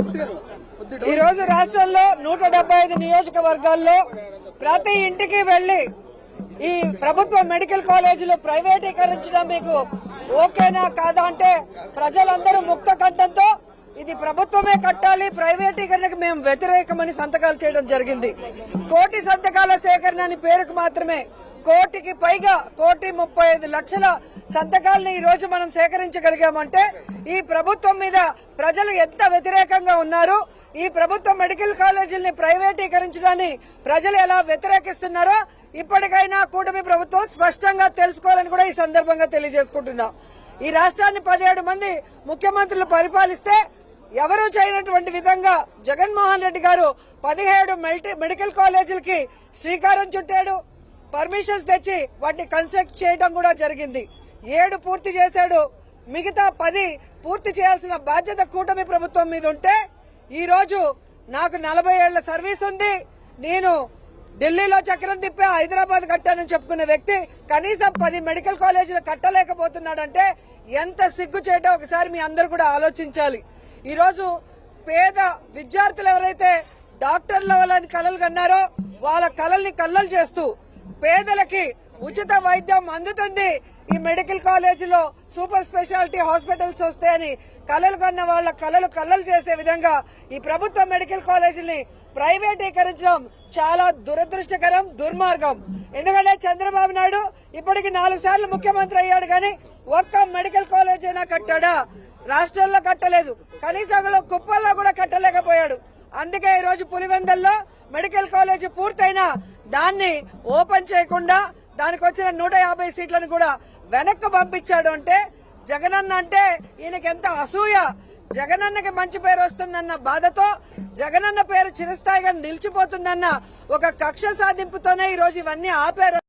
ఈ రోజు రాష్ట్రంలో 175 నియోజకవర్గాల్లో ప్రతి ఇంటికి వెళ్లి ఈ ప్రభుత్వ మెడికల్ కాలేజీలు ప్రైవేటీకరించడం మీకు ఓకేనా కాదా అంటే ప్రజలందరూ ముక్త కంఠంతో ఇది ప్రభుత్వమే కట్టాలి, ప్రైవేటీకరణకు మేము వ్యతిరేకమని సంతకాలు చేయడం జరిగింది. 1 కోటి సంతకాల సేకరణ అని పేరుకు మాత్రమే 1 కోటికి పైగా 1,35,00,000 సంతకాలను ఈ రోజు మనం సేకరించగలిగామంటే ఈ ప్రభుత్వం మీద ప్రజలు ఎంత వ్యతిరేకంగా ఉన్నారు, ఈ ప్రభుత్వ మెడికల్ కాలేజీల్ని ప్రైవేటీకరించడాన్ని ప్రజలు ఎలా వ్యతిరేకిస్తున్నారో ఇప్పటికైనా కూటమి ప్రభుత్వం స్పష్టంగా తెలుసుకోవాలని కూడా ఈ సందర్భంగా తెలియజేసుకుంటున్నాం. ఈ రాష్ట్రాన్ని 17 మంది ముఖ్యమంత్రులు పరిపాలిస్తే ఎవరూ చేయనటువంటి విధంగా జగన్మోహన్ రెడ్డి గారు 17 మెడికల్ కాలేజీలకి శ్రీకారం చుట్టాడు. పర్మిషన్స్ తెచ్చి వాటిని కన్స్ట్రక్ట్ చేయడం కూడా జరిగింది. 7 పూర్తి చేశాడు. మిగతా 10 పూర్తి చేయాల్సిన బాధ్యత కూటమి ప్రభుత్వం మీద ఉంటే ఈ రోజు నాకు 40 ఏళ్ల సర్వీస్ ఉంది, నేను ఢిల్లీలో చక్రం తిప్పే హైదరాబాద్ కట్టానని చెప్పుకునే వ్యక్తి కనీసం 10 మెడికల్ కాలేజీలు కట్టలేకపోతున్నాడంటే ఎంత సిగ్గుచేటో ఒకసారి మీ అందరూ కూడా ఆలోచించాలి. ఈ రోజు పేద విద్యార్థులు ఎవరైతే డాక్టర్ల వాళ్ళని కలలు కన్నారో వాళ్ళ కలల్ని కల్లలు చేస్తూ పేదలకి ఉచిత వైద్యం అందుతుంది, ఈ మెడికల్ కాలేజీలో సూపర్ స్పెషాలిటీ హాస్పిటల్స్ వస్తాయని కలలు కన్న వాళ్ళ కలలు కల్లలు చేసే విధంగా ఈ ప్రభుత్వ మెడికల్ కాలేజీని ప్రైవేటీకరించడం చాలా దురదృష్టకరం, దుర్మార్గం. ఎందుకంటే చంద్రబాబు నాయుడు ఇప్పటికి 4 సార్లు ముఖ్యమంత్రి అయ్యాడు కానీ ఒక్క మెడికల్ కాలేజ్ అయినా కట్టాడా? రాష్ట్రంలో కట్టలేదు, కనీసం కుప్పల్లో కూడా కట్టలేకపోయాడు. అందుకే ఈ రోజు పులివెందల్లో మెడికల్ కాలేజ్ పూర్తయినా దాన్ని ఓపెన్ చేయకుండా దానికి వచ్చిన 150 సీట్లను కూడా వెనక్కి పంపించాడు. అంటే జగనన్న అంటే ఈయనకి ఎంత అసూయ, జగనన్నకి మంచి పేరు వస్తుందన్న బాధతో జగనన్న పేరు చిరస్థాయిగా నిలిచిపోతుందన్న ఒక కక్ష సాధింపుతోనే ఈ రోజు ఇవన్నీ ఆపారు.